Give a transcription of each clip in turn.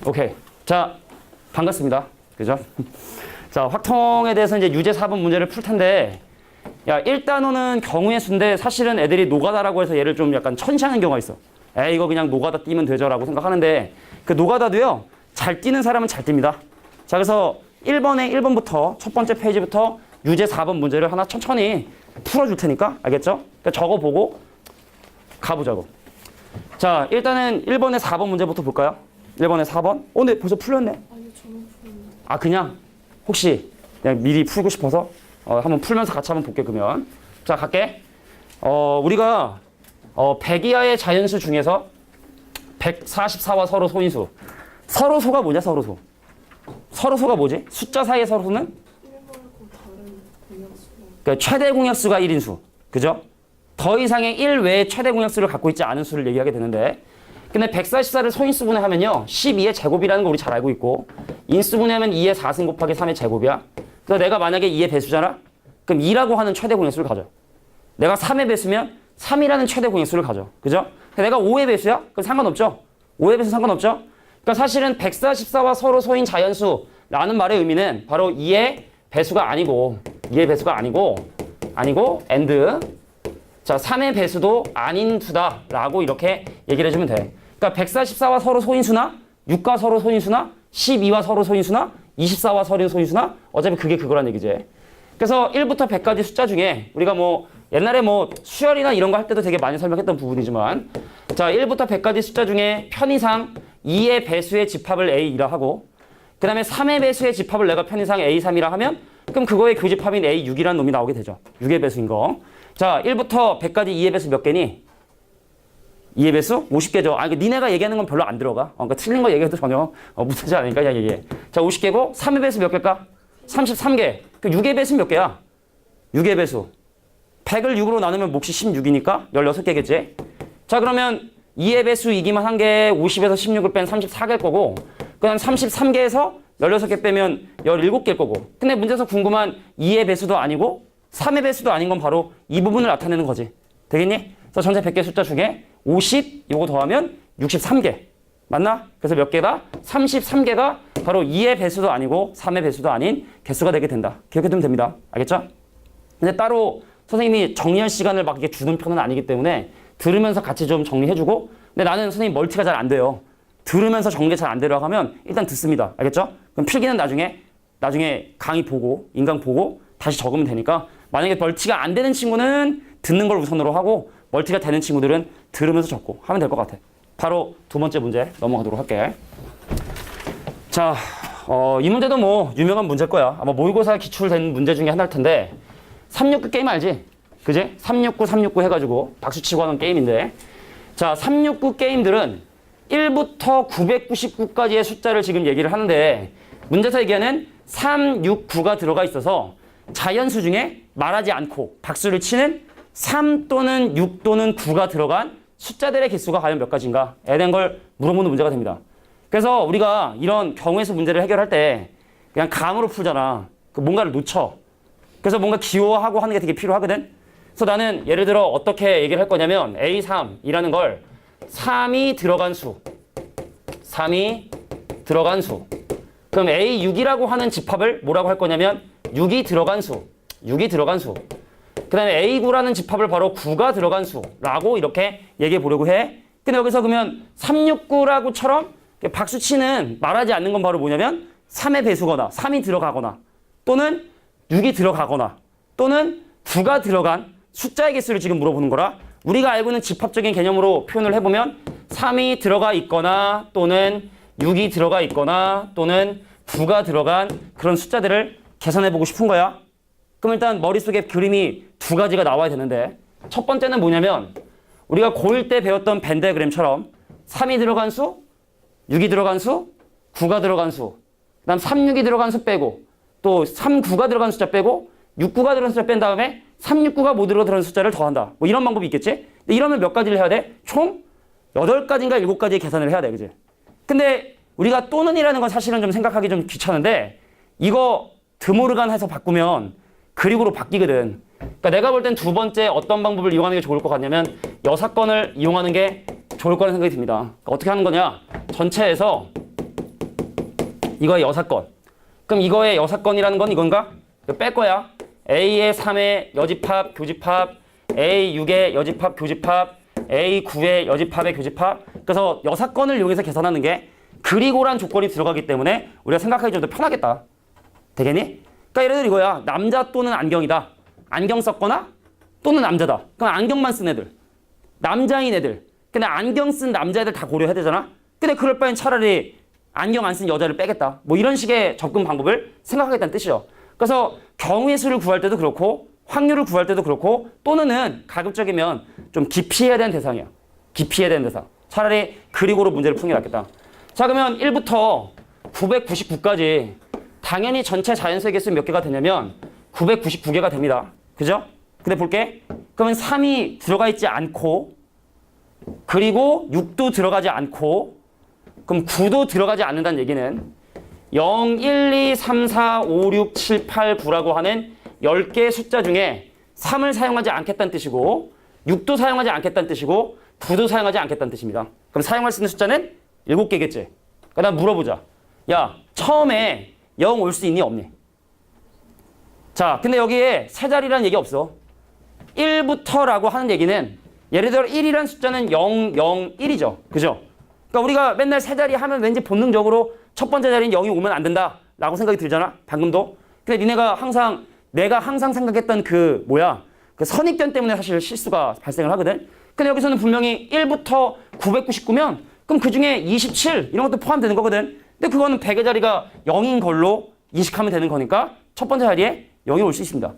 오케이. 자, 반갑습니다. 그죠? 자, 확통에 대해서 이제 유제 4번 문제를 풀 텐데, 야, 1단원은 경우의 수인데 사실은 애들이 노가다라고 해서 얘를 좀 약간 천시하는 경우가 있어. 에이, 이거 그냥 노가다 뛰면 되죠라고 생각하는데, 그 노가다도요, 잘 뛰는 사람은 잘 뜁니다. 자, 그래서 1번부터, 첫 번째 페이지부터 유제 4번 문제를 하나 천천히 풀어줄 테니까, 알겠죠? 그러니까 적어보고 가보자고. 자, 일단은 1번에 4번 문제부터 볼까요? 1번에 4번? 네, 벌써 풀렸네. 아니, 저는 풀었는데. 아, 그냥 혹시 그냥 미리 풀고 싶어서 한번 풀면서 같이 한번 볼게, 그러면. 자, 갈게. 우리가 100 이하의 자연수 중에서 144와 서로 소인수. 서로소가 뭐냐, 서로소? 서로소가 뭐지? 숫자 사이의 서로소는? 1말고 다른 공약수. 그러니까 최대 공약수가 1인수. 그죠? 더 이상의 1 외의 최대 공약수를 갖고 있지 않은 수를 얘기하게 되는데, 근데 144를 소인수분해 하면요, 12의 제곱이라는 거 우리 잘 알고 있고, 인수분해 하면 2의 4승 곱하기 3의 제곱이야. 그래서 내가 만약에 2의 배수잖아? 그럼 2라고 하는 최대 공약수를 가져. 내가 3의 배수면 3이라는 최대 공약수를 가져. 그죠? 내가 5의 배수야? 그럼 상관없죠? 5의 배수 상관없죠? 그러니까 사실은 144와 서로 소인 자연수라는 말의 의미는 바로 2의 배수가 아니고, 2의 배수가 아니고, and, 자, 3의 배수도 아닌 수다라고 이렇게 얘기를 해주면 돼. 그러니까 144와 서로 소인수나, 6과 서로 소인수나, 12와 서로 소인수나, 24와 서로 소인수나, 어차피 그게 그거란 얘기지. 그래서 1부터 100까지 숫자 중에 우리가 옛날에 수열이나 이런 거 할 때도 되게 많이 설명했던 부분이지만, 자, 1부터 100까지 숫자 중에 편의상 2의 배수의 집합을 A2라 하고, 그 다음에 3의 배수의 집합을 내가 편의상 A3이라 하면, 그럼 그거의 교집합인 A6이라는 놈이 나오게 되죠. 6의 배수인 거. 자, 1부터 100까지 2의 배수 몇 개니? 2의 배수? 50개죠. 아, 니네가 얘기하는 건 별로 안 들어가. 그러니까 틀린 거 얘기해도 전혀 무시하지 않으니까 그냥 얘기해. 자, 50개고, 3의 배수 몇 개일까? 33개. 그 6의 배수는 몇 개야? 6의 배수. 100을 6으로 나누면 몫이 16이니까 16개겠지? 자, 그러면 2의 배수이기만 한 게 50에서 16을 뺀 34개일 거고, 그 다음 33개에서 16개 빼면 17개일 거고. 근데 문제에서 궁금한 2의 배수도 아니고 3의 배수도 아닌 건 바로 이 부분을 나타내는 거지. 되겠니? 그래서 전체 100개 숫자 중에 50, 이거 더하면 63개. 맞나? 그래서 몇 개가? 33개가 바로 2의 배수도 아니고 3의 배수도 아닌 개수가 되게 된다. 기억해두면 됩니다. 알겠죠? 근데 따로 선생님이 정리할 시간을 막 이렇게 주는 편은 아니기 때문에 들으면서 같이 좀 정리해주고, 근데 나는 선생님 멀티가 잘 안 돼요. 들으면서 정리가 잘 안 되려고 하면 일단 듣습니다. 알겠죠? 그럼 필기는 나중에 강의 보고, 인강 보고 다시 적으면 되니까, 만약에 멀티가 안 되는 친구는 듣는 걸 우선으로 하고, 멀티가 되는 친구들은 들으면서 적고 하면 될 것 같아. 바로 두 번째 문제 넘어가도록 할게. 자, 이 문제도 유명한 문제일 거야. 아마 모의고사에 기출된 문제 중에 하나일 텐데, 369 게임 알지? 그지? 369, 369 해가지고 박수치고 하는 게임인데, 자, 369 게임들은 1부터 999까지의 숫자를 지금 얘기를 하는데, 문제에서 얘기하는 3, 6, 9가 들어가 있어서 자연수 중에 말하지 않고 박수를 치는 3 또는 6 또는 9가 들어간 숫자들의 개수가 과연 몇 가지인가? 에 대한 걸 물어보는 문제가 됩니다. 그래서 우리가 이런 경우의 수 문제를 해결할 때 그냥 감으로 풀잖아. 뭔가를 놓쳐. 그래서 뭔가 기호하고 하는 게 되게 필요하거든. 그래서 나는 예를 들어 어떻게 얘기를 할 거냐면, A3이라는 걸 3이 들어간 수, 3이 들어간 수. 그럼 A6이라고 하는 집합을 뭐라고 할 거냐면 6이 들어간 수, 6이 들어간 수. 그 다음에 A9라는 집합을 바로 9가 들어간 수라고 이렇게 얘기해 보려고 해. 근데 여기서 그러면 369라고처럼 박수치는 말하지 않는 건 바로 뭐냐면 3의 배수거나 3이 들어가거나 또는 6이 들어가거나 또는 9가 들어간 숫자의 개수를 지금 물어보는 거라, 우리가 알고 있는 집합적인 개념으로 표현을 해보면 3이 들어가 있거나 또는 6이 들어가 있거나 또는 9가 들어간 그런 숫자들을 계산해보고 싶은 거야. 그럼 일단 머릿속에 그림이 두 가지가 나와야 되는데, 첫 번째는 뭐냐면 우리가 고1 때 배웠던 벤 다이어그램처럼 3이 들어간 수, 6이 들어간 수, 9가 들어간 수, 그 다음 3, 6이 들어간 수 빼고 또 3, 9가 들어간 숫자 빼고 6, 9가 들어간 숫자 뺀 다음에 3, 6, 9가 못 들어간 숫자를 더한다. 이런 방법이 있겠지? 근데 이러면 몇 가지를 해야 돼? 총 8가지인가 7가지의 계산을 해야 돼. 그지? 근데 우리가 또는이라는 건 사실은 좀 생각하기 좀 귀찮은데, 이거 드모르간 해서 바꾸면 그릭으로 바뀌거든. 그러니까 내가 볼 땐 두 번째 어떤 방법을 이용하는 게 좋을 것 같냐면 여사건을 이용하는 게 좋을 거라는 생각이 듭니다. 그러니까 어떻게 하는 거냐? 전체에서 이거의 여사건. 그럼 이거의 여사건이라는 건 이건가? 이거 뺄 거야. A의 3의 여집합, 교집합, A6의 여집합, 교집합, A9의 여집합의 교집합. 그래서 여사건을 이용해서 계산하는 게 그리고란 조건이 들어가기 때문에 우리가 생각하기 좀 더 편하겠다. 되겠니? 그러니까 예를 들어 이거야. 남자 또는 안경이다. 안경 썼거나 또는 남자다. 그럼 안경만 쓴 애들. 남자인 애들. 근데 안경 쓴 남자애들 다 고려해야 되잖아. 근데 그럴 바엔 차라리 안경 안 쓴 여자를 빼겠다. 뭐 이런 식의 접근 방법을 생각하겠다는 뜻이죠. 그래서 경우의 수를 구할 때도 그렇고 확률을 구할 때도 그렇고 또는은 가급적이면 좀 기피해야 되는 대상이야. 기피해야 되는 대상. 차라리 그리고로 문제를 푸는 게 낫겠다. 자, 그러면 1부터 999까지 당연히 전체 자연수의 개수 몇 개가 되냐면 999개가 됩니다. 그죠? 근데 볼게. 그러면 3이 들어가 있지 않고 그리고 6도 들어가지 않고 그럼 9도 들어가지 않는다는 얘기는 0, 1, 2, 3, 4, 5, 6, 7, 8, 9라고 하는 10개의 숫자 중에 3을 사용하지 않겠다는 뜻이고 6도 사용하지 않겠다는 뜻이고 9도 사용하지 않겠다는 뜻입니다. 그럼 사용할 수 있는 숫자는 7개겠지. 그 다음 물어보자. 야, 처음에 0 올 수 있니 없니? 자, 근데 여기에 세 자리라는 얘기 없어. 1부터라고 하는 얘기는 예를 들어 1이라는 숫자는 0, 0, 1이죠. 그죠? 그러니까 우리가 맨날 세 자리 하면 왠지 본능적으로 첫 번째 자리는 0이 오면 안 된다 라고 생각이 들잖아. 방금도. 근데 니네가 항상 내가 항상 생각했던 그 선입견 때문에 사실 실수가 발생을 하거든. 근데 여기서는 분명히 1부터 999면 그럼 그 중에 27 이런 것도 포함되는 거거든. 근데 그거는 100의 자리가 0인 걸로 이식하면 되는 거니까 첫 번째 자리에 0이 올 수 있습니다.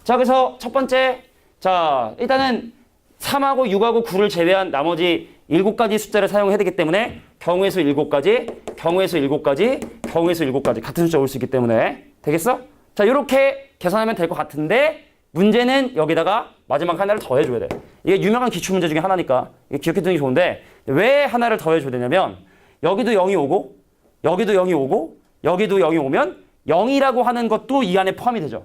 자, 그래서 첫 번째, 자, 일단은 3하고 6하고 9를 제외한 나머지 7가지 숫자를 사용해야 되기 때문에 경우의 수 7가지, 경우의 수 7가지, 경우의 수 7가지 같은 숫자 올 수 있기 때문에 되겠어? 자, 이렇게 계산하면 될 것 같은데 문제는 여기다가 마지막 하나를 더해줘야 돼. 이게 유명한 기출문제 중에 하나니까 이게 기억해두는 게 좋은데 왜 하나를 더해줘야 되냐면 여기도 0이 오고 여기도 0이 오고 여기도 0이 오면 0이라고 하는 것도 이 안에 포함이 되죠.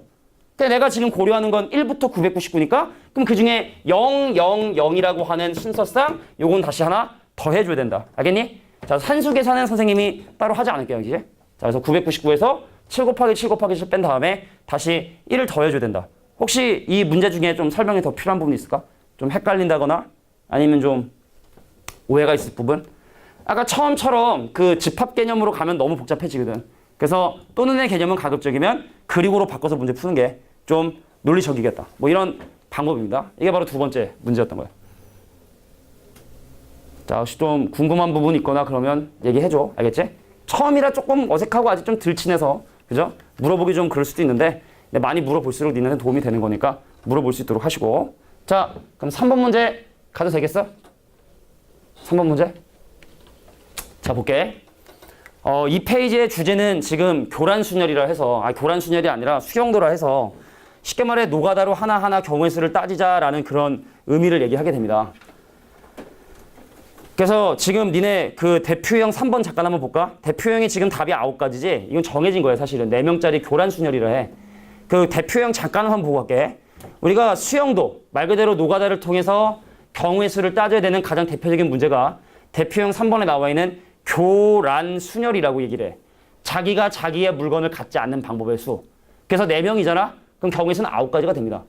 근데 내가 지금 고려하는 건 1부터 999니까 그럼 그 중에 0, 0, 0이라고 하는 순서상 요건 다시 하나 더 해줘야 된다. 알겠니? 자, 산수 계산은 선생님이 따로 하지 않을게요. 이제. 자, 그래서 999에서 7 곱하기 7 곱하기 7 뺀 다음에 다시 1을 더 해줘야 된다. 혹시 이 문제 중에 좀 설명이 더 필요한 부분이 있을까? 좀 헷갈린다거나 아니면 좀 오해가 있을 부분? 아까 처음처럼 그 집합 개념으로 가면 너무 복잡해지거든. 그래서 또는의 개념은 가급적이면 그리고로 바꿔서 문제 푸는 게 좀 논리적이겠다. 뭐 이런 방법입니다. 이게 바로 두 번째 문제였던 거예요. 자, 혹시 좀 궁금한 부분 있거나 그러면 얘기해줘. 알겠지? 처음이라 조금 어색하고 아직 좀 덜 친해서 그죠? 물어보기 좀 그럴 수도 있는데 많이 물어볼수록 니네는 도움이 되는 거니까 물어볼 수 있도록 하시고. 자, 그럼 3번 문제 가도 되겠어? 3번 문제? 자, 볼게. 이 페이지의 주제는 지금 교란순열이라 해서, 교란순열이 아니라 수용도라 해서 쉽게 말해 노가다로 하나하나 경우의 수를 따지자라는 그런 의미를 얘기하게 됩니다. 그래서 지금 니네 그 대표형 3번 잠깐 한번 볼까? 대표형이 지금 답이 9가지지? 이건 정해진 거예요, 사실은. 4명짜리 교란순열이라 해. 그 대표형 잠깐 한번 보고 갈게. 우리가 수용도, 말 그대로 노가다를 통해서 경우의 수를 따져야 되는 가장 대표적인 문제가 대표형 3번에 나와 있는 교란순열이라고 얘기를 해. 자기가 자기의 물건을 갖지 않는 방법의 수. 그래서 4명이잖아? 그럼 경우의 수는 9가지가 됩니다.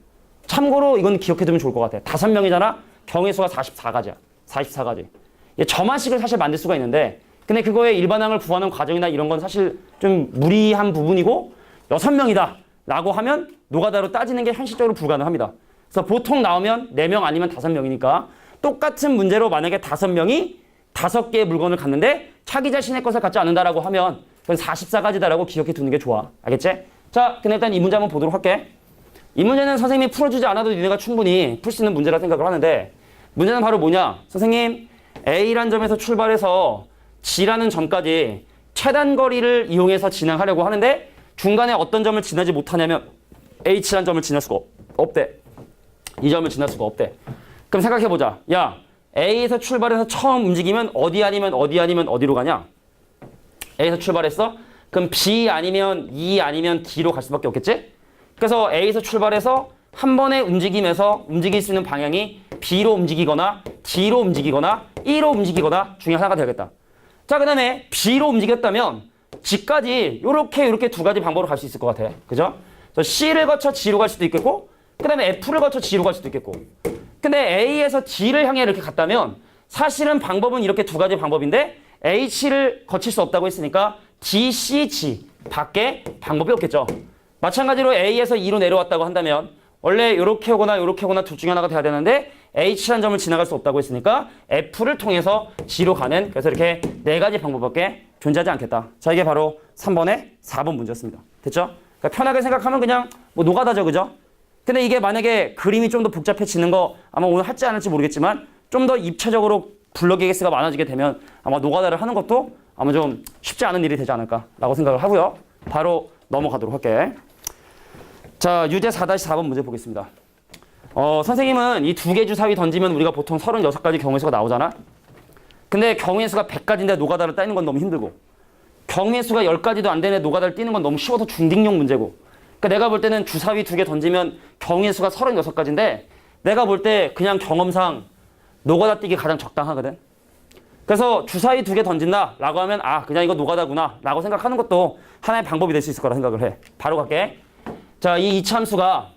참고로 이건 기억해두면 좋을 것 같아. 5명이잖아? 경우의 수가 44가지야. 44가지. 점화식을 사실 만들 수가 있는데 근데 그거의 일반항을 구하는 과정이나 이런 건 사실 좀 무리한 부분이고 6명이다 라고 하면 노가다로 따지는 게 현실적으로 불가능합니다. 그래서 보통 나오면 4명 아니면 5명이니까 똑같은 문제로 만약에 5명이 5개의 물건을 갖는데 자기 자신의 것을 갖지 않는다라고 하면 그건 44가지다라고 기억해 두는 게 좋아. 알겠지? 자, 근데 일단 이 문제 한번 보도록 할게. 이 문제는 선생님이 풀어주지 않아도 니네가 충분히 풀 수 있는 문제라 생각을 하는데 문제는 바로 뭐냐? 선생님 A라는 점에서 출발해서 G라는 점까지 최단 거리를 이용해서 진행하려고 하는데 중간에 어떤 점을 지나지 못하냐면 H라는 점을 지날 수가 없대. 이 점을 지날 수가 없대. 그럼 생각해보자. 야, A에서 출발해서 처음 움직이면 어디 아니면 어디 아니면 어디로 가냐? A에서 출발했어? 그럼 B 아니면 E 아니면 D로 갈 수밖에 없겠지? 그래서 A에서 출발해서 한 번의 움직임에서 움직일 수 있는 방향이 B로 움직이거나 D로 움직이거나 E로 움직이거나 중에 하나가 되겠다. 자, 그 다음에 B로 움직였다면 G까지 요렇게 두 가지 방법으로 갈 수 있을 것 같아. 그죠? 그래서 C를 거쳐 G로 갈 수도 있겠고 그 다음에 F를 거쳐 G로 갈 수도 있겠고 근데 A에서 G를 향해 이렇게 갔다면 사실은 방법은 이렇게 두 가지 방법인데 H를 거칠 수 없다고 했으니까 D, C, G 밖에 방법이 없겠죠. 마찬가지로 A에서 E로 내려왔다고 한다면 원래 이렇게 오거나 둘 중에 하나가 돼야 되는데 H라는 점을 지나갈 수 없다고 했으니까 F를 통해서 G로 가는 그래서 이렇게 네 가지 방법밖에 존재하지 않겠다. 자, 이게 바로 3번의 4번 문제였습니다. 됐죠? 그러니까 편하게 생각하면 그냥 뭐 노가다죠. 그죠? 근데 이게 만약에 그림이 좀 더 복잡해지는 거 아마 오늘 할지 안 할지 모르겠지만 좀 더 입체적으로 블럭의 개수가 많아지게 되면 아마 노가다를 하는 것도 아마 좀 쉽지 않은 일이 되지 않을까라고 생각을 하고요. 바로 넘어가도록 할게. 자, 유제 4-4번 문제 보겠습니다. 선생님은 이 두 개 주사위 던지면 우리가 보통 36가지 경우의 수가 나오잖아. 근데 경우의 수가 100가지인데 노가다를 따는 건 너무 힘들고 경우의 수가 10가지도 안 되는데 노가다를 띄는 건 너무 쉬워서 중딩용 문제고 그러니까 내가 볼 때는 주사위 2개 던지면 경우의 수가 36가지인데 내가 볼 때 그냥 경험상 노가다 띄기 가장 적당하거든. 그래서 주사위 2개 던진다 라고 하면 아 그냥 이거 노가다구나 라고 생각하는 것도 하나의 방법이 될 수 있을 거라 생각을 해. 바로 갈게. 자, 이 이차함수가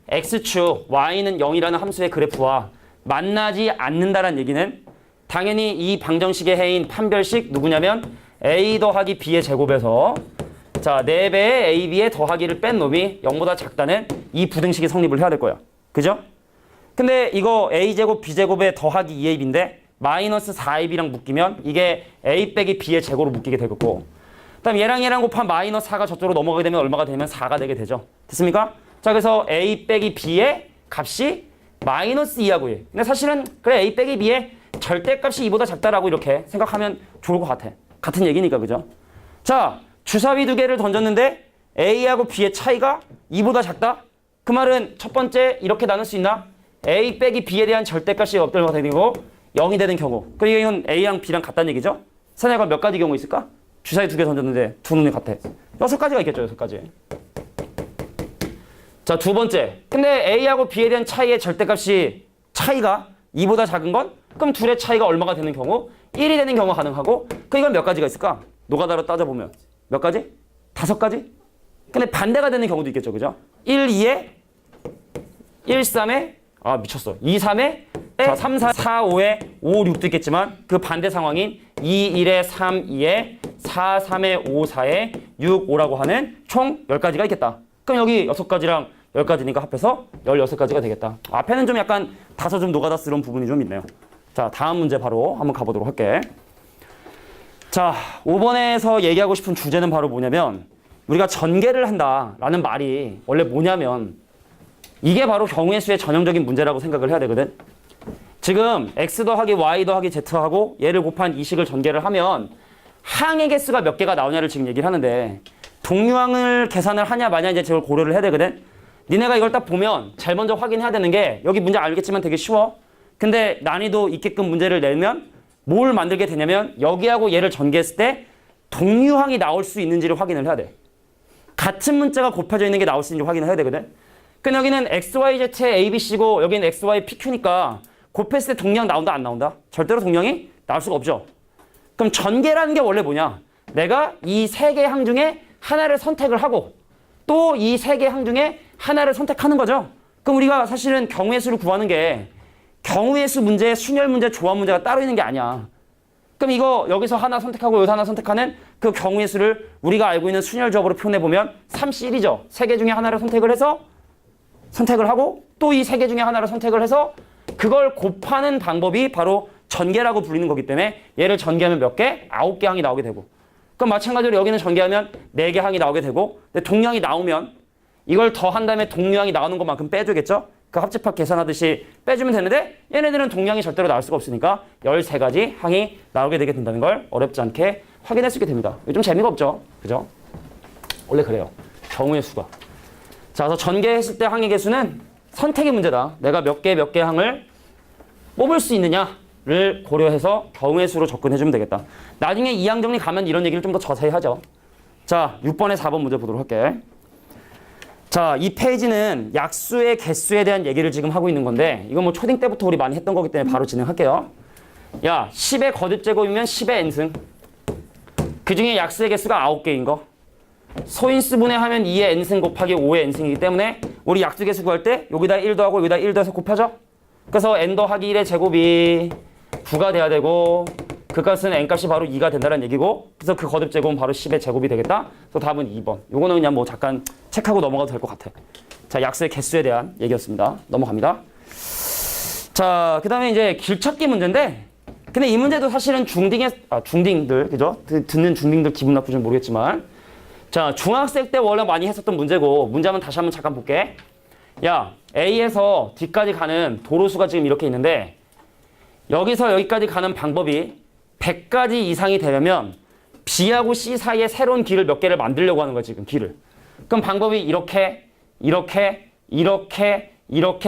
x축 y는 0이라는 함수의 그래프와 만나지 않는다는 얘기는 당연히 이 방정식의 해인 판별식 누구냐면 a 더하기 b의 제곱에서 자 4배의 ab의 더하기를 뺀 놈이 0보다 작다는 이 부등식이 성립을 해야 될 거야. 그죠? 근데 이거 a제곱 b제곱의 더하기 2ab인데 마이너스 4ab이랑 묶이면 이게 a 빼기 b의 제곱으로 묶이게 되겠고 그다음 얘랑 곱한 마이너스 4가 저쪽으로 넘어가게 되면 얼마가 되면 4가 되게 되죠. 됐습니까? 자, 그래서 a 빼기 b의 값이 마이너스 2하고 1. 근데 사실은 그래 a 빼기 b의 절대값이 2보다 작다라고 이렇게 생각하면 좋을 것 같아. 같은 얘기니까 그죠? 자, 주사위 2개를 던졌는데 a하고 b의 차이가 2보다 작다? 그 말은 첫 번째 이렇게 나눌 수 있나? a 빼기 b에 대한 절대값이 없다가 되고 0이 되는 경우. 그리고 이건 a랑 b랑 같다는 얘기죠? 선생님과 몇 가지 경우 있을까? 주사위 2개 던졌는데 두 놈이 같아. 6가지가 있겠죠, 6가지. 자, 두 번째. 근데 A하고 B에 대한 차이의 절대값이 차이가 2보다 작은 건? 그럼 둘의 차이가 얼마가 되는 경우? 1이 되는 경우가 가능하고 그 이건 몇 가지가 있을까? 노가다로 따져보면 몇 가지? 5가지? 근데 반대가 되는 경우도 있겠죠, 그죠? 1, 2에 1, 3에 아 미쳤어. 2, 3에 3, 4, 4, 5에 5, 6도 있겠지만 그 반대 상황인 2, 1에 3, 2에 4, 3에 5, 4에 6, 5라고 하는 총 10가지가 있겠다. 그럼 여기 6가지랑 10가지니까 합해서 16가지가 되겠다. 앞에는 좀 약간 다소 좀 노가다스러운 부분이 좀 있네요. 자, 다음 문제 바로 한번 가보도록 할게. 자, 5번에서 얘기하고 싶은 주제는 바로 뭐냐면 우리가 전개를 한다라는 말이 원래 뭐냐면 이게 바로 경우의 수의 전형적인 문제라고 생각을 해야 되거든. 지금 x 더하기 y 더하기 z하고 얘를 곱한 이 식을 전개를 하면 항의 개수가 몇 개가 나오냐를 지금 얘기를 하는데 동류항을 계산을 하냐 마냐 이제 저걸 고려를 해야 되거든. 니네가 이걸 딱 보면 제일 먼저 확인해야 되는 게 여기 문제 알겠지만 되게 쉬워. 근데 난이도 있게끔 문제를 내면 뭘 만들게 되냐면 여기하고 얘를 전개했을 때 동류항이 나올 수 있는지를 확인을 해야 돼. 같은 문자가 곱해져 있는 게 나올 수 있는지 확인을 해야 되거든. 근데 여기는 XYZ의 ABC고 여기는 XY PQ니까 곱했을 때 동류항 나온다 안 나온다? 절대로 동류항이 나올 수가 없죠. 그럼 전개라는 게 원래 뭐냐? 내가 이 세 개의 항 중에 하나를 선택을 하고 또 이 세 개의 항 중에 하나를 선택하는 거죠. 그럼 우리가 사실은 경우의 수를 구하는 게 경우의 수 문제, 순열 문제, 조합 문제가 따로 있는 게 아니야. 그럼 이거 여기서 하나 선택하고 여기서 하나 선택하는 그 경우의 수를 우리가 알고 있는 순열 조합으로 표현해보면 3C1이죠. 세 개 중에 하나를 선택을 해서 선택을 하고 또 이 세 개 중에 하나를 선택을 해서 그걸 곱하는 방법이 바로 전개라고 불리는 거기 때문에 얘를 전개하면 몇 개? 9개 항이 나오게 되고 그럼 마찬가지로 여기는 전개하면 4개 항이 나오게 되고 근데 동류항이 나오면 이걸 더한 다음에 동류항이 나오는 것만큼 빼줘야겠죠? 그 합집합 계산하듯이 빼주면 되는데 얘네들은 동류항이 절대로 나올 수가 없으니까 13가지 항이 나오게 되게 된다는 걸 어렵지 않게 확인할 수 있게 됩니다. 이거 좀 재미가 없죠? 그죠? 원래 그래요. 경우의 수가. 자, 그래서 전개했을 때 항의 개수는 선택의 문제다. 내가 몇 개 항을 뽑을 수 있느냐를 고려해서 경우의 수로 접근해주면 되겠다. 나중에 이항 정리 가면 이런 얘기를 좀 더 자세히 하죠. 자, 6번에 4번 문제 보도록 할게. 자, 이 페이지는 약수의 개수에 대한 얘기를 지금 하고 있는 건데 이건 뭐 초딩 때부터 우리 많이 했던 거기 때문에 바로 진행할게요. 야, 10의 거듭제곱이면 10의 n승. 그 중에 약수의 개수가 9개인 거. 소인수분해 하면 2의 n승 곱하기 5의 n승이기 때문에 우리 약수 개수 구할 때 여기다 1 더하고 여기다 1 더해서 곱하죠? 그래서 n 더하기 1의 제곱이 9가 돼야 되고 그 값은 n값이 바로 2가 된다는 얘기고 그래서 그 거듭 제곱은 바로 10의 제곱이 되겠다. 그래서 답은 2번. 요거는 그냥 뭐 잠깐 체크하고 넘어가도 될 것 같아. 자, 약수의 개수에 대한 얘기였습니다. 넘어갑니다. 자, 그 다음에 이제 길찾기 문제인데 근데 이 문제도 사실은 중딩들, 그죠? 듣는 중딩들 기분 나쁘지는 모르겠지만 자, 중학생 때 원래 많이 했었던 문제고 문제 한번 다시 한번 잠깐 볼게. 야, A에서 D까지 가는 도로수가 지금 이렇게 있는데 여기서 여기까지 가는 방법이 100가지 이상이 되려면 B하고 C 사이에 새로운 길을 몇 개를 만들려고 하는 거야, 지금 길을. 그럼 방법이 이렇게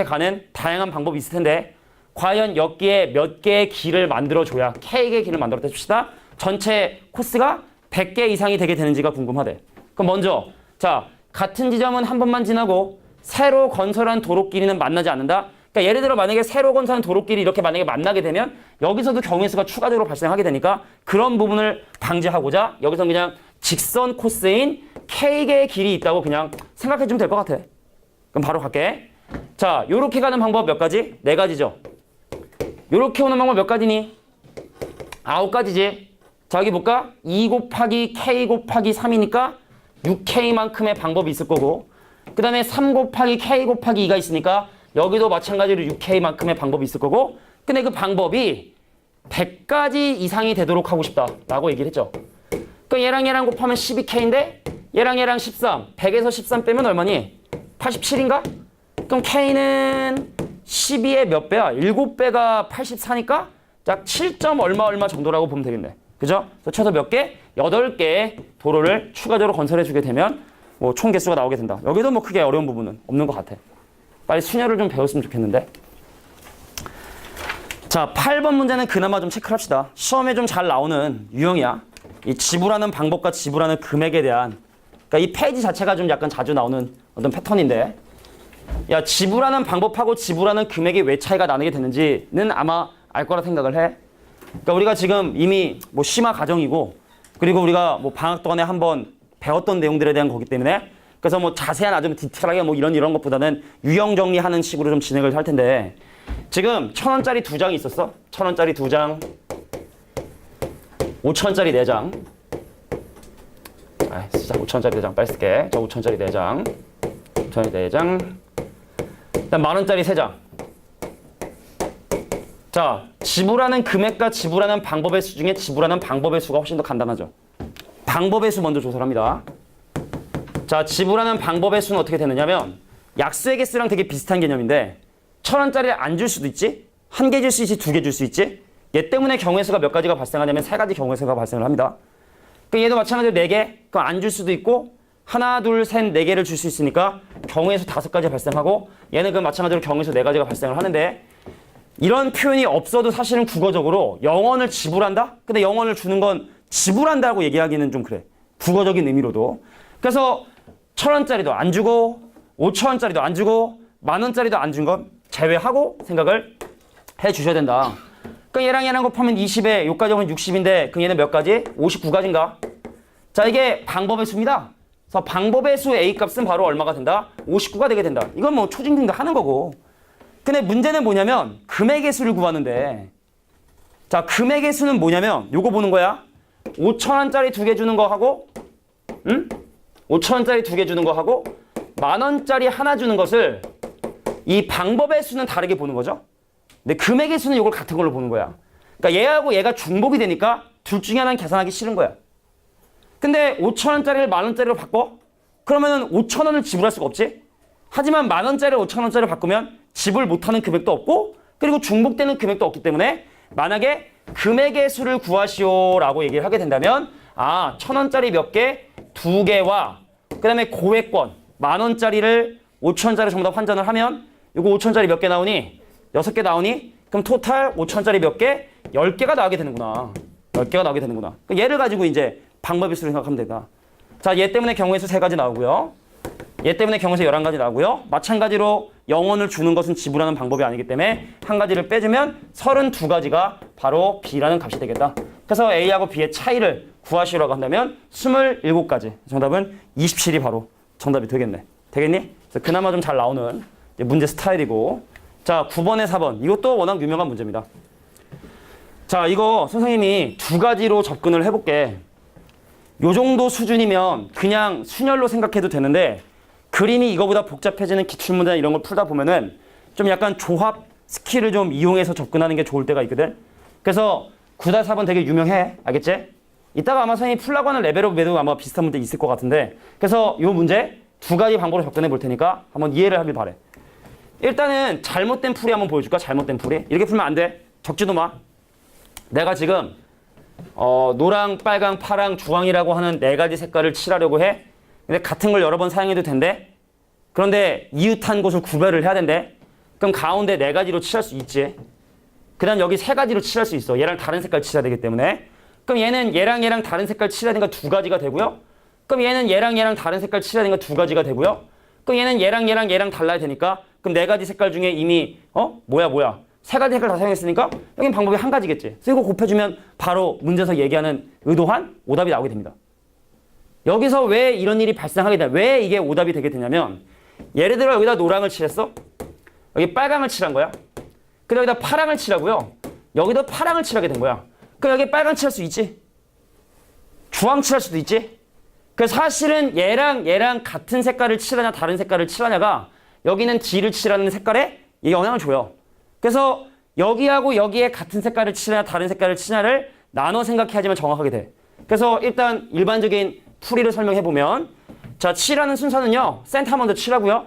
가는 다양한 방법이 있을 텐데 과연 여기에 몇 개의 길을 만들어줘야 K개의 길을 만들었다 칩시다. 전체 코스가 100개 이상이 되게 되는지가 궁금하대. 그럼 먼저 자, 같은 지점은 한 번만 지나고 새로 건설한 도로끼리는 만나지 않는다. 그러니까 예를 들어 만약에 새로 건설한 도로끼리 이렇게 만약에 만나게 되면 여기서도 경우의 수가 추가적으로 발생하게 되니까 그런 부분을 방지하고자 여기서 그냥 직선 코스인 K개의 길이 있다고 그냥 생각해주면 될 것 같아. 그럼 바로 갈게. 자, 요렇게 가는 방법 몇 가지? 4가지죠. 요렇게 오는 방법 몇 가지니? 9가지지. 자, 여기 볼까? 2 곱하기 K 곱하기 3이니까 6K만큼의 방법이 있을 거고 그 다음에 3 곱하기 K 곱하기 2가 있으니까 여기도 마찬가지로 6K만큼의 방법이 있을 거고 근데 그 방법이 100가지 이상이 되도록 하고 싶다라고 얘기를 했죠. 그럼 얘랑 곱하면 12K인데 얘랑 13, 100에서 13 빼면 얼마니? 87인가? 그럼 K는 12의 몇 배야? 7배가 84니까 약 7점 얼마 정도라고 보면 되겠네. 그죠? 그래서 최소 몇 개? 8개의 도로를 추가적으로 건설해 주게 되면 뭐 총 개수가 나오게 된다. 여기도 뭐 크게 어려운 부분은 없는 것 같아. 빨리 순열을 좀 배웠으면 좋겠는데. 자, 8번 문제는 그나마 좀 체크를 합시다. 시험에 좀 잘 나오는 유형이야. 이 지불하는 방법과 지불하는 금액에 대한 그러니까 이 페이지 자체가 좀 약간 자주 나오는 어떤 패턴인데 야, 지불하는 방법하고 지불하는 금액이 왜 차이가 나게 되는지는 아마 알 거라 생각을 해. 그러니까 우리가 지금 이미 뭐 심화 과정이고 그리고 우리가 뭐 방학 동안에 한번 배웠던 내용들에 대한 거기 때문에 그래서 뭐 자세한 아주 디테일하게 뭐 이런 것보다는 유형 정리하는 식으로 좀 진행을 할 텐데 지금 1,000원짜리 2장이 있었어. 1,000원짜리 2장, 5,000원짜리 4장. 아, 진짜 5,000원짜리 4장 빨리 쓸게. 저 5,000원짜리 4장, 5,000원짜리 4장. 일단 10,000원짜리 3장. 자, 지불하는 금액과 지불하는 방법의 수 중에 지불하는 방법의 수가 훨씬 더 간단하죠. 방법의 수 먼저 조사를 합니다. 자, 지불하는 방법의 수는 어떻게 되느냐면 약수의 개수랑 되게 비슷한 개념인데 1,000원짜리를 안 줄 수도 있지, 1개 줄 수 있지, 2개 줄 수 있지. 얘 때문에 경우의 수가 몇 가지가 발생하냐면 3가지 경우의 수가 발생을 합니다. 그러니까 얘도 마찬가지로 4개, 그럼 안 줄 수도 있고 하나, 둘, 셋, 4개를 줄 수 있으니까 경우의 수 5가지 발생하고 얘는 그 마찬가지로 경우의 수 4가지가 발생을 하는데 이런 표현이 없어도 사실은 국어적으로 0원을 지불한다? 근데 0원을 주는 건 지불한다고 얘기하기는 좀 그래. 국어적인 의미로도. 그래서 1,000원짜리도 안 주고 5,000원짜리도 안 주고 10,000원짜리도 안 준 건 제외하고 생각을 해 주셔야 된다. 그러니까 얘랑 곱하면 20에 요까지 오면 60인데 그 얘는 몇 가지? 59가지인가? 자, 이게 방법의 수입니다. 그래서 방법의 수 A 값은 바로 얼마가 된다? 59가 되게 된다. 이건 뭐 초딩딩도 하는 거고. 근데 문제는 뭐냐면 금액의 수를 구하는데 자, 금액의 수는 뭐냐면 요거 보는 거야. 5,000원짜리 2개 주는 거 하고 5,000원짜리 2개 주는 거 하고 10,000원짜리 하나 주는 것을 이 방법의 수는 다르게 보는 거죠. 근데 금액의 수는 이걸 같은 걸로 보는 거야. 그러니까 얘하고 얘가 중복이 되니까 둘 중에 하나는 계산하기 싫은 거야. 근데 5,000원짜리를 10,000원짜리로 바꿔? 그러면은 5,000원을 지불할 수가 없지. 하지만 10,000원짜리를 5,000원짜리로 바꾸면 지불 못하는 금액도 없고 그리고 중복되는 금액도 없기 때문에 만약에 금액의 수를 구하시오라고 얘기를 하게 된다면 1,000원짜리 몇 개? 2개와 그 다음에 고액권 10,000원짜리를 5,000원짜리 전부 다 환전을 하면 이거 5,000원짜리 몇 개 나오니? 6개 나오니? 그럼 토탈 5,000원짜리 몇 개? 10개가 나오게 되는구나. 10개가 나오게 되는구나. 얘를 가지고 이제 방법의 수를 생각하면 된다. 자, 얘 때문에 경우의 수 3가지 나오고요. 얘 때문에 경우의 수 11가지 나오고요. 마찬가지로 0원을 주는 것은 지불하는 방법이 아니기 때문에 한 가지를 빼주면 32가지가 바로 B라는 값이 되겠다. 그래서 A하고 B의 차이를 구하시라고 한다면 27가지. 정답은 27이 바로 정답이 되겠네. 되겠니? 그래서 그나마 좀 잘 나오는 이제 문제 스타일이고. 자, 9번에 4번. 이것도 워낙 유명한 문제입니다. 자, 이거 선생님이 두 가지로 접근을 해볼게. 요 정도 수준이면 그냥 순열로 생각해도 되는데 그림이 이거보다 복잡해지는 기출문제나 이런 걸 풀다 보면은 좀 약간 조합 스킬을 좀 이용해서 접근하는 게 좋을 때가 있거든. 그래서 9-4번 되게 유명해. 알겠지? 이따가 아마 선생님이 풀라고 하는 레벨업에도 아마 비슷한 문제 있을 것 같은데 그래서 이 문제 두 가지 방법으로 접근해 볼 테니까 한번 이해를 하길 바래. 일단은 잘못된 풀이 한번 보여줄까? 잘못된 풀이. 이렇게 풀면 안 돼. 적지도 마. 내가 지금 노랑, 빨강, 파랑, 주황이라고 하는 네 가지 색깔을 칠하려고 해. 근데 같은 걸 여러 번 사용해도 된대. 그런데 이웃한 곳을 구별을 해야 된대. 그럼 가운데 네 가지로 칠할 수 있지. 그 다음 여기 세 가지로 칠할 수 있어. 얘랑 다른 색깔 칠해야 되기 때문에. 그럼 얘는 얘랑 다른 색깔 칠해야 되니까 두 가지가 되고요. 그럼 얘는 얘랑 다른 색깔 칠해야 되니까 두 가지가 되고요. 그럼 얘는 얘랑 달라야 되니까 그럼 네 가지 색깔 중에 이미 뭐야 세 가지 색깔 다 사용했으니까 여긴 방법이 한 가지겠지. 그래서 이거 곱해주면 바로 문제에서 얘기하는 의도한 오답이 나오게 됩니다. 여기서 왜 이런 일이 발생하게 되냐, 왜 이게 오답이 되게 되냐면 예를 들어 여기다 노랑을 칠했어. 여기 빨강을 칠한 거야. 그럼 여기다 파랑을 칠하고요. 여기도 파랑을 칠하게 된 거야. 그럼 여기 빨강 칠할 수 있지. 주황 칠할 수도 있지. 그래서 사실은 얘랑 같은 색깔을 칠하냐 다른 색깔을 칠하냐가 여기는 D를 칠하는 색깔에 영향을 줘요. 그래서 여기하고 여기에 같은 색깔을 칠하냐 다른 색깔을 칠하냐를 나눠 생각해야지만 정확하게 돼. 그래서 일단 일반적인 풀이를 설명해보면 자, 칠하는 순서는요. 센터 먼저 칠하고요.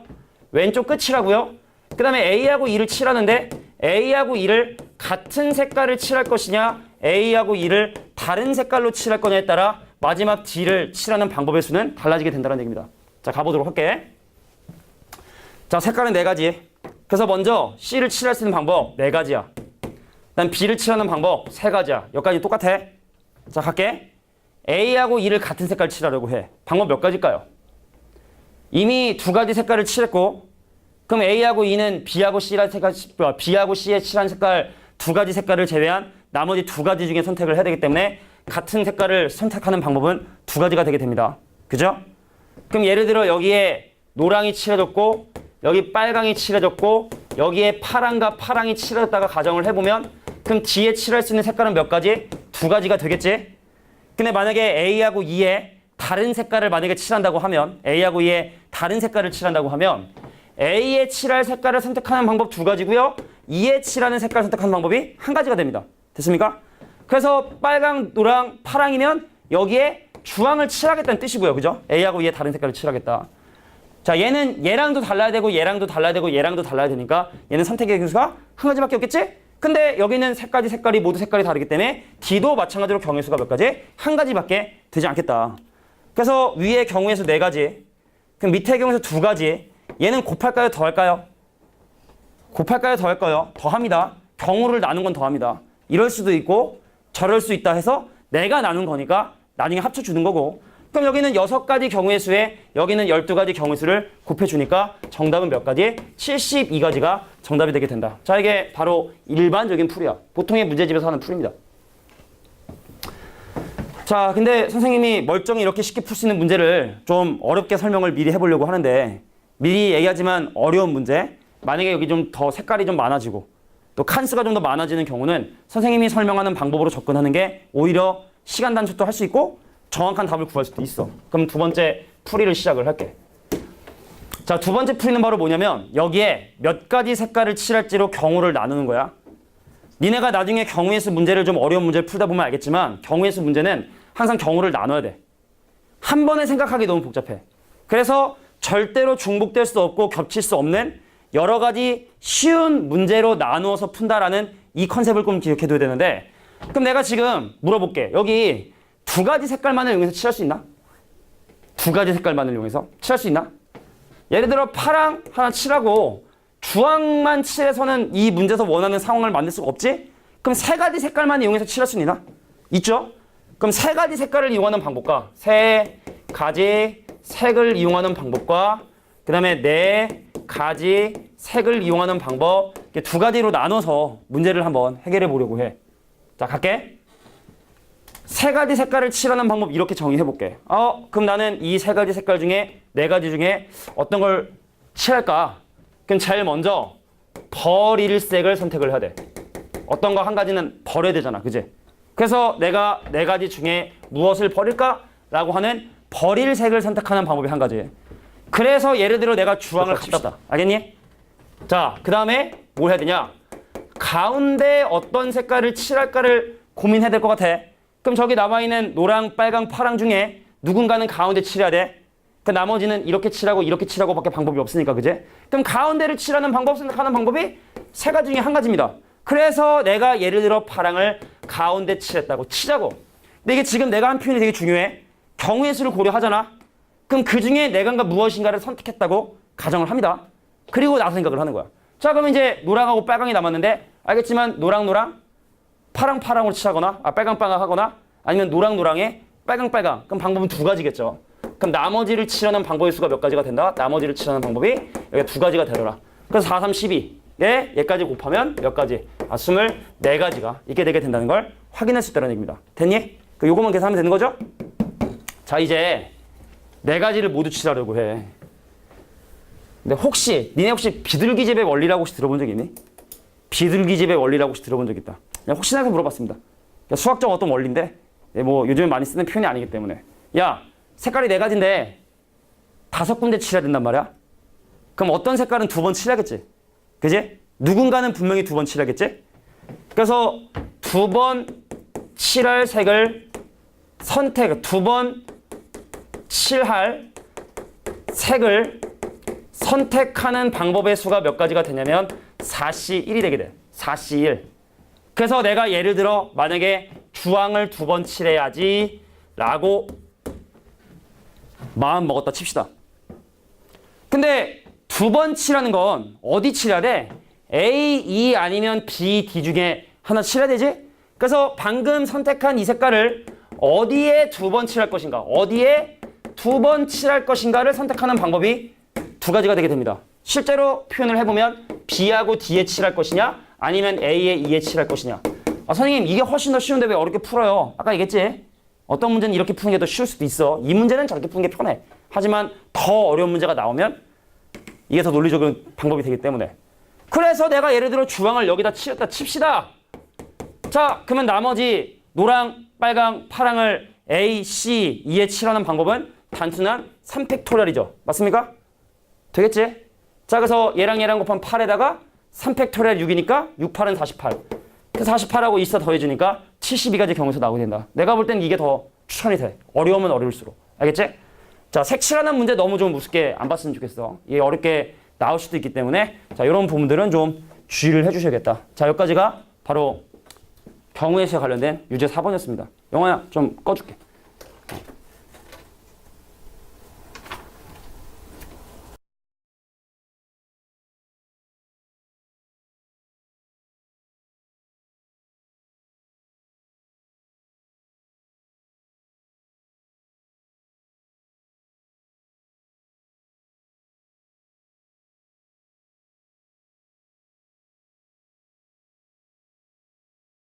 왼쪽 끝 칠하고요. 그 다음에 A하고 E를 칠하는데 A하고 E를 같은 색깔을 칠할 것이냐 A하고 E를 다른 색깔로 칠할 거냐에 따라 마지막 D를 칠하는 방법의 수는 달라지게 된다는 얘기입니다. 자, 가보도록 할게. 자, 색깔은 네 가지. 그래서 먼저 C를 칠할 수 있는 방법 네 가지야. 그다음 B를 칠하는 방법 세 가지야. 여기까지 똑같아. 자, 갈게. A하고 E를 같은 색깔 칠하려고 해. 방법 몇 가지일까요? 이미 두 가지 색깔을 칠했고 그럼 A하고 E는 B하고 C의 칠한 색깔 두 가지 색깔을 제외한 나머지 두 가지 중에 선택을 해야 되기 때문에 같은 색깔을 선택하는 방법은 두 가지가 되게 됩니다. 그죠? 그럼 예를 들어 여기에 노랑이 칠해졌고 여기 빨강이 칠해졌고 여기에 파랑과 파랑이 칠해졌다가 가정을 해보면 그럼 D에 칠할 수 있는 색깔은 몇 가지? 두 가지가 되겠지? 근데 만약에 A하고 E에 다른 색깔을 만약에 칠한다고 하면 A하고 E에 다른 색깔을 칠한다고 하면 A에 칠할 색깔을 선택하는 방법 두 가지고요. E에 칠하는 색깔을 선택하는 방법이 한 가지가 됩니다. 됐습니까? 그래서 빨강, 노랑, 파랑이면 여기에 주황을 칠하겠다는 뜻이고요. 그죠? A하고 E에 다른 색깔을 칠하겠다. 자, 얘는 얘랑도 달라야 되고 얘랑도 달라야 되고 얘랑도 달라야 되니까 얘는 선택의 경우수가 한 가지밖에 없겠지? 근데 여기는 색깔이 모두 색깔이 다르기 때문에 D도 마찬가지로 경우수가 몇 가지? 한 가지밖에 되지 않겠다. 그래서 위에 경우의 수 네 가지, 그럼 밑에 경우의 수 두 가지. 얘는 곱할까요? 더할까요? 곱할까요? 더할까요? 더합니다. 경우를 나눈 건 더합니다. 이럴 수도 있고 저럴 수 있다 해서 내가 나눈 거니까 나중에 합쳐주는 거고 그럼 여기는 6가지 경우의 수에 여기는 12가지 경우의 수를 곱해주니까 정답은 몇 가지? 72가지가 정답이 되게 된다. 자, 이게 바로 일반적인 풀이야. 보통의 문제집에서 하는 풀입니다. 자, 근데 선생님이 멀쩡히 이렇게 쉽게 풀 수 있는 문제를 좀 어렵게 설명을 미리 해보려고 하는데 미리 얘기하지만 어려운 문제, 만약에 여기 좀 더 색깔이 좀 많아지고 또 칸수가 좀 더 많아지는 경우는 선생님이 설명하는 방법으로 접근하는 게 오히려 시간 단축도 할 수 있고 정확한 답을 구할 수도 있어. 그럼 두 번째 풀이를 시작을 할게. 자, 두 번째 풀이는 바로 뭐냐면 여기에 몇 가지 색깔을 칠할지로 경우를 나누는 거야. 니네가 나중에 경우의 수 문제를 좀 어려운 문제를 풀다 보면 알겠지만 경우의 수 문제는 항상 경우를 나눠야 돼. 한 번에 생각하기 너무 복잡해. 그래서 절대로 중복될 수 없고 겹칠 수 없는 여러 가지 쉬운 문제로 나누어서 푼다라는 이 컨셉을 꼭 기억해둬야 되는데 그럼 내가 지금 물어볼게. 여기 두 가지 색깔만을 이용해서 칠할 수 있나? 두 가지 색깔만을 이용해서 칠할 수 있나? 예를 들어 파랑 하나 칠하고 주황만 칠해서는 이 문제에서 원하는 상황을 만들 수가 없지? 그럼 세 가지 색깔만 이용해서 칠할 수 있나? 있죠? 그럼 세 가지 색깔을 이용하는 방법과 세 가지 색을 이용하는 방법과 그 다음에 네 가지 색을 이용하는 방법 이렇게 두 가지로 나눠서 문제를 한번 해결해 보려고 해. 자, 갈게. 세 가지 색깔을 칠하는 방법 이렇게 정의해볼게. 그럼 나는 이 세 가지 색깔 중에 네 가지 중에 어떤 걸 칠할까? 그럼 제일 먼저 버릴 색을 선택을 해야 돼. 어떤 거 한 가지는 버려야 되잖아. 그지? 그래서 내가 네 가지 중에 무엇을 버릴까? 라고 하는 버릴 색을 선택하는 방법이 한 가지. 그래서 예를 들어 내가 주황을 갖다 다 알겠니? 자, 그 다음에 뭘 해야 되냐? 가운데 어떤 색깔을 칠할까를 고민해야 될 것 같아. 그럼 저기 남아있는 노랑, 빨강, 파랑 중에 누군가는 가운데 칠해야 돼. 그 나머지는 이렇게 칠하고 이렇게 칠하고 밖에 방법이 없으니까, 그제? 그럼 가운데를 칠하는 방법, 선택하는 방법이 세 가지 중에 한 가지입니다. 그래서 내가 예를 들어 파랑을 가운데 칠했다고 치자고. 근데 이게 지금 내가 한 표현이 되게 중요해. 경우의 수를 고려하잖아. 그럼 그 중에 내가가 무엇인가를 선택했다고 가정을 합니다. 그리고 나서 생각을 하는 거야. 자, 그럼 이제 노랑하고 빨강이 남았는데 알겠지만 노랑, 파랑으로 칠하거나 빨강 하거나 아니면 노랑에 빨강. 그럼 방법은 두 가지겠죠. 그럼 나머지를 칠하는 방법의 수가 몇 가지가 된다? 나머지를 칠하는 방법이 여기 두 가지가 되더라. 그래서 4, 3, 12에 얘까지 곱하면 몇 가지? 24가지가 있게 되게 된다는 걸 확인할 수 있다는 얘기입니다. 됐니? 요거만 계산하면 되는 거죠? 자, 이제 네 가지를 모두 칠하려고 해. 근데 니네 혹시 비둘기집의 원리라고 혹시 들어본 적 있니? 비둘기집의 원리라고 혹시 들어본 적 있다. 그냥 혹시나 해서 물어봤습니다. 수학적 어떤 원리인데 뭐 요즘에 많이 쓰는 표현이 아니기 때문에. 야, 색깔이 네 가지인데 5군데 칠해야 된단 말이야. 그럼 어떤 색깔은 2번 칠해야겠지. 그지? 누군가는 분명히 2번 칠해야겠지. 그래서 2번 칠할 색을 2번 칠할 색을 선택하는 방법의 수가 몇 가지가 되냐면 4C1이 되게 돼. 4C1. 그래서 내가 예를 들어 만약에 주황을 2번 칠해야지 라고 마음 먹었다 칩시다. 근데 2번 칠하는 건 어디 칠해야 돼? A, E 아니면 B, D 중에 하나 칠해야 되지? 그래서 방금 선택한 이 색깔을 어디에 2번 칠할 것인가? 어디에 2번 칠할 것인가를 선택하는 방법이 두 가지가 되게 됩니다. 실제로 표현을 해보면 B하고 D에 칠할 것이냐 아니면 A에 E에 칠할 것이냐. 선생님 이게 훨씬 더 쉬운데 왜 어렵게 풀어요? 아까 얘기했지? 어떤 문제는 이렇게 푸는 게 더 쉬울 수도 있어. 이 문제는 저렇게 푸는 게 편해. 하지만 더 어려운 문제가 나오면 이게 더 논리적인 방법이 되기 때문에. 그래서 내가 예를 들어 주황을 여기다 칠했다 칩시다. 자, 그러면 나머지 노랑, 빨강, 파랑을 A, C, E에 칠하는 방법은 단순한 3팩토리얼이죠. 맞습니까? 되겠지? 자, 그래서 얘랑 곱하면 8에다가 3팩토리얼 6이니까 6, 8은 48. 그 48하고 24 더해주니까 72가지 경우에서 나오게 된다. 내가 볼 땐 이게 더 추천이 돼. 어려우면 어려울수록. 알겠지? 자, 색칠하는 문제 너무 좀 무섭게 안 봤으면 좋겠어. 이게 어렵게 나올 수도 있기 때문에 자, 이런 부분들은 좀 주의를 해주셔야겠다. 자, 여기까지가 바로 경우의 수에 관련된 유제 4번이었습니다. 영화야 좀 꺼줄게.